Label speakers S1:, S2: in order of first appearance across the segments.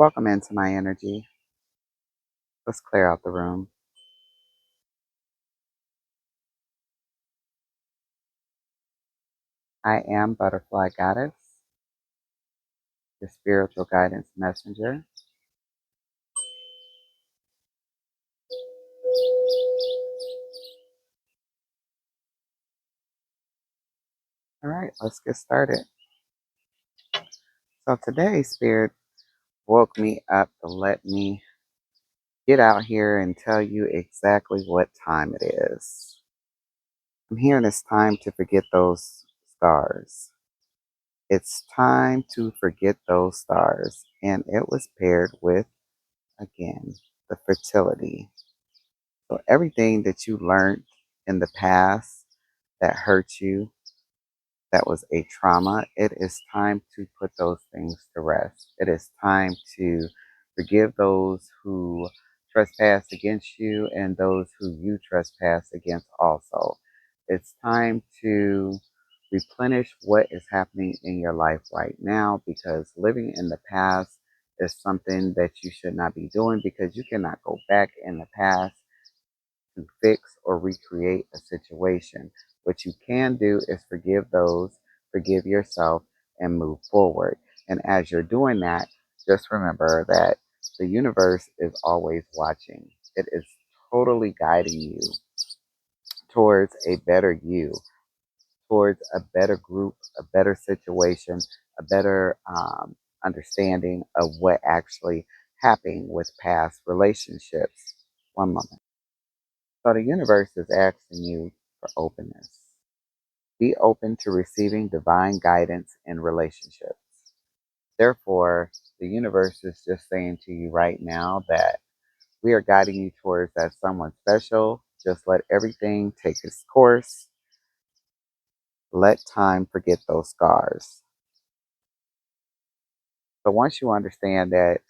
S1: Welcome into my energy. Let's clear out the room. I am Butterfly Goddess, your spiritual guidance messenger. All right, let's get started. So today, Spirit woke me up to let me get out here and tell you exactly what time it is. I'm hearing it's time to forget those stars. It's time to forget those stars. And it was paired with, again, the fertility. So everything that you learned in the past that hurt you, that was a trauma, it is time to put those things to rest. It is time to forgive those who trespass against you and those who you trespass against also. It's time to replenish what is happening in your life right now, because living in the past is something that you should not be doing, because you cannot go back in the past to fix or recreate a situation. What you can do is forgive those, forgive yourself, and move forward. And as you're doing that, just remember that the universe is always watching. It is totally guiding you towards a better you, towards a better group, a better situation, a better understanding of what actually happened with past relationships. One moment. So the universe is asking you for openness. Be open to receiving divine guidance in relationships. Therefore, the universe is just saying to you right now that we are guiding you towards that someone special. Just let everything take its course. Let time forget those scars. So once you understand that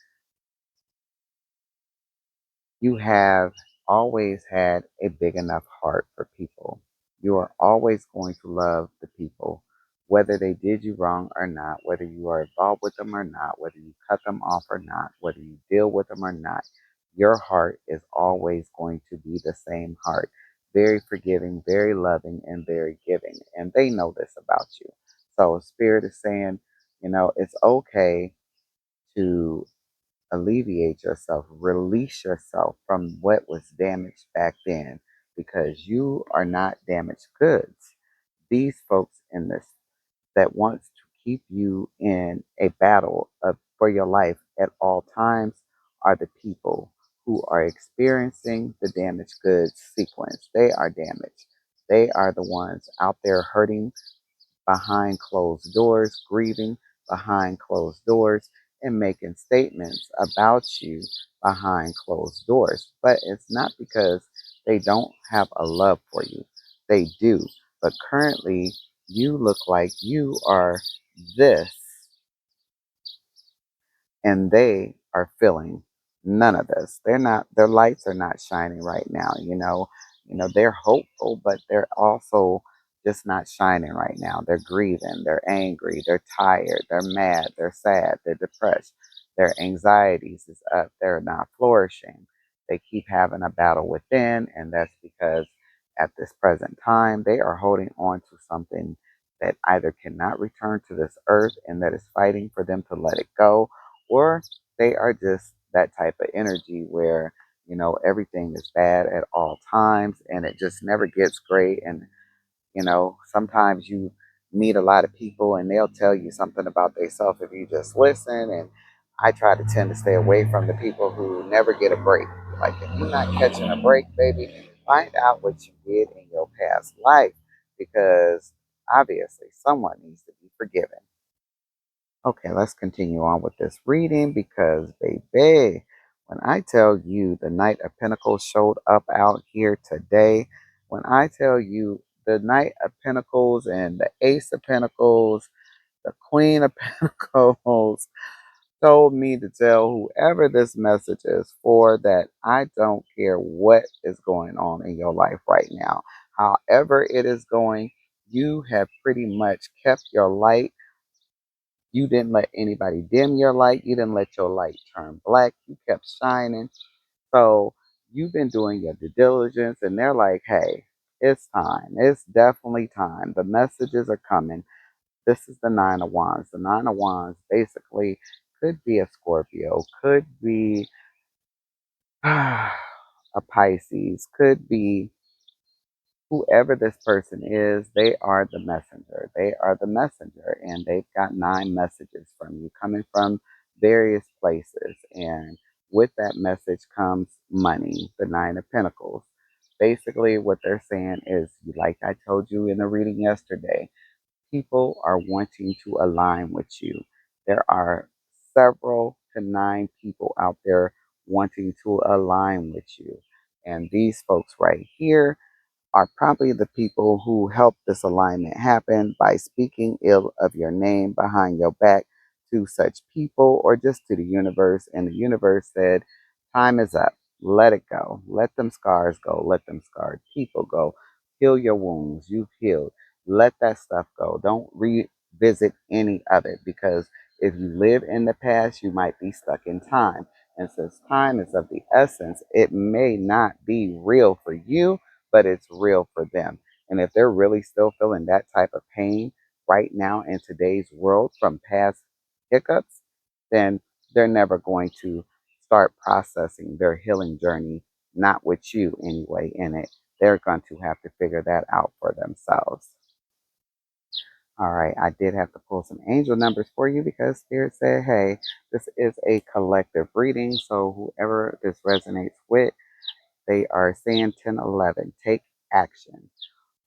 S1: you have always had a big enough heart for people. You are always going to love the people, whether they did you wrong or not, whether you are involved with them or not, whether you cut them off or not, whether you deal with them or not. Your heart is always going to be the same heart, very forgiving, very loving, and very giving. And they know this about you. So Spirit is saying, it's okay to alleviate yourself, release yourself from what was damaged back then, because you are not damaged goods. These folks in this that wants to keep you in a battle for your life at all times are the people who are experiencing the damaged goods sequence. They are damaged. They are the ones out there hurting behind closed doors, grieving behind closed doors, and making statements about you behind closed doors. But it's not because they don't have a love for you. They do. But currently, you look like you are this, and they are feeling none of this. They're not, their lights are not shining right now, they're hopeful, but they're also just not shining right now. They're grieving, they're angry, they're tired, they're mad, they're sad, they're depressed. Their anxieties is up, they're not flourishing. They keep having a battle within, and that's because at this present time they are holding on to something that either cannot return to this earth and that is fighting for them to let it go, or they are just that type of energy where everything is bad at all times and it just never gets great. And sometimes you meet a lot of people and they'll tell you something about themselves if you just listen. And I try to tend to stay away from the people who never get a break. Like, if you're not catching a break, baby, find out what you did in your past life, because obviously someone needs to be forgiven. Okay, let's continue on with this reading, because, baby, when I tell you the Knight of Pentacles showed up out here today, when I tell you the Knight of Pentacles and the Ace of Pentacles, the Queen of Pentacles told me to tell whoever this message is for that I don't care what is going on in your life right now. However it is going, you have pretty much kept your light You didn't let anybody dim your light. You didn't let your light turn black. You kept shining. So you've been doing your due diligence, and they're like, hey, it's time. It's definitely time. The messages are coming. This is the Nine of Wands. The Nine of Wands basically could be a Scorpio, could be a Pisces, could be whoever this person is. They are the messenger. They are the messenger, and they've got nine messages from you coming from various places. And with that message comes money, the Nine of Pentacles. Basically, what they're saying is, like I told you in the reading yesterday, people are wanting to align with you. There are several to nine people out there wanting to align with you. And these folks right here are probably the people who helped this alignment happen by speaking ill of your name behind your back to such people or just to the universe. And the universe said, time is up. Let it go. Let them scars go. Let them scarred people go. Heal your wounds. You've healed. Let that stuff go. Don't revisit any of it, because if you live in the past, you might be stuck in time. And since time is of the essence, it may not be real for you, but it's real for them. And if they're really still feeling that type of pain right now in today's world from past hiccups, then they're never going to start processing their healing journey, not with you anyway in it. They're going to have to figure that out for themselves. All right, I did have to pull some angel numbers for you because Spirit said, hey, this is a collective reading. So whoever this resonates with, they are saying 1011. Take action.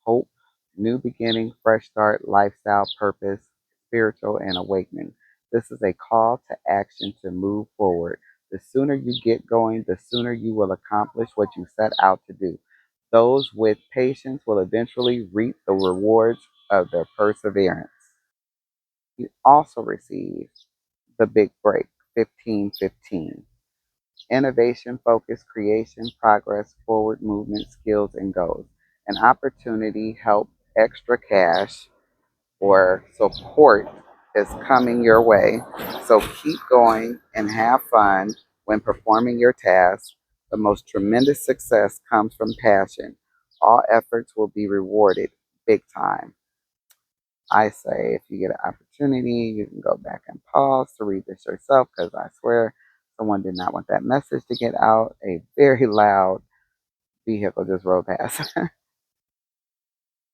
S1: Hope, new beginning, fresh start, lifestyle, purpose, spiritual, and awakening. This is a call to action to move forward. The sooner you get going, the sooner you will accomplish what you set out to do. Those with patience will eventually reap the rewards of their perseverance. You also receive the big break, 1515. Innovation, focus, creation, progress, forward movement, skills, and goals. An opportunity, help, extra cash, or support is coming your way. So keep going and have fun when performing your tasks. The most tremendous success comes from passion. All efforts will be rewarded big time. I say if you get an opportunity, you can go back and pause to read this yourself, because I swear someone did not want that message to get out. A very loud vehicle just rode past.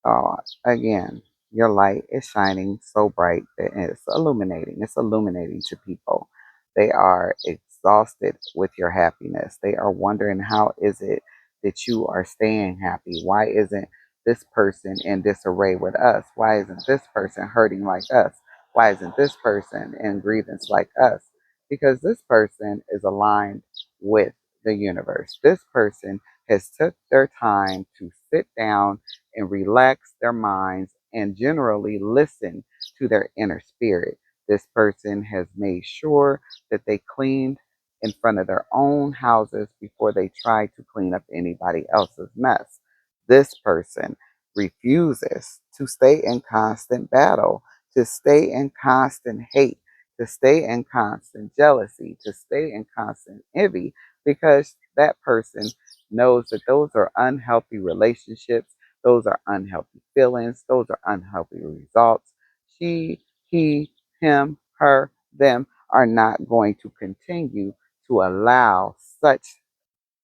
S1: Oh, again, your light is shining so bright that it's illuminating. It's illuminating to people. They are exhausted with your happiness. They are wondering, how is it that you are staying happy? Why isn't this person in disarray with us? Why isn't this person hurting like us? Why isn't this person in grievance like us? Because this person is aligned with the universe. This person has took their time to sit down and relax their minds and generally listen to their inner spirit. This person has made sure that they cleaned in front of their own houses before they try to clean up anybody else's mess. This person refuses to stay in constant battle, to stay in constant hate, to stay in constant jealousy, to stay in constant envy, because that person knows that those are unhealthy relationships, those are unhealthy feelings. Those are unhealthy results. She, he, him, her, them are not going to continue to allow such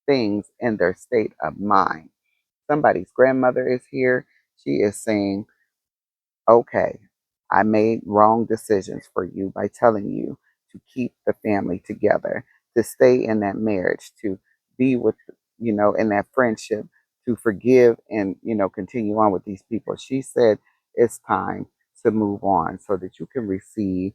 S1: things in their state of mind. Somebody's grandmother is here. She is saying, okay, I made wrong decisions for you by telling you to keep the family together, to stay in that marriage, to be with, in that friendship, to forgive and, continue on with these people. She said it's time to move on so that you can receive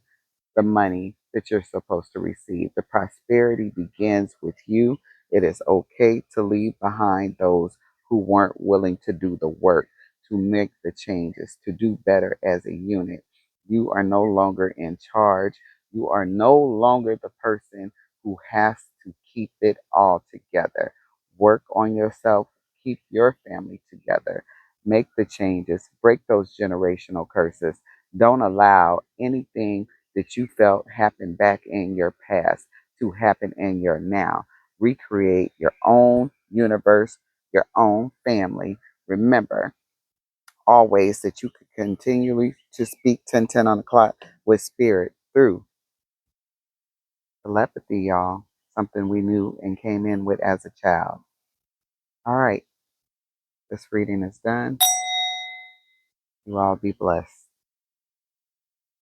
S1: the money that you're supposed to receive. The prosperity begins with you. It is okay to leave behind those who weren't willing to do the work, to make the changes, to do better as a unit. You are no longer in charge. You are no longer the person who has to keep it all together. Work on yourself, keep your family together, make the changes, break those generational curses. Don't allow anything that you felt happen back in your past to happen in your now. Recreate your own universe, your own family. Remember always that you could continually to speak 1010 on the clock with spirit through telepathy, y'all. Something we knew and came in with as a child. All right, this reading is done. You all be blessed.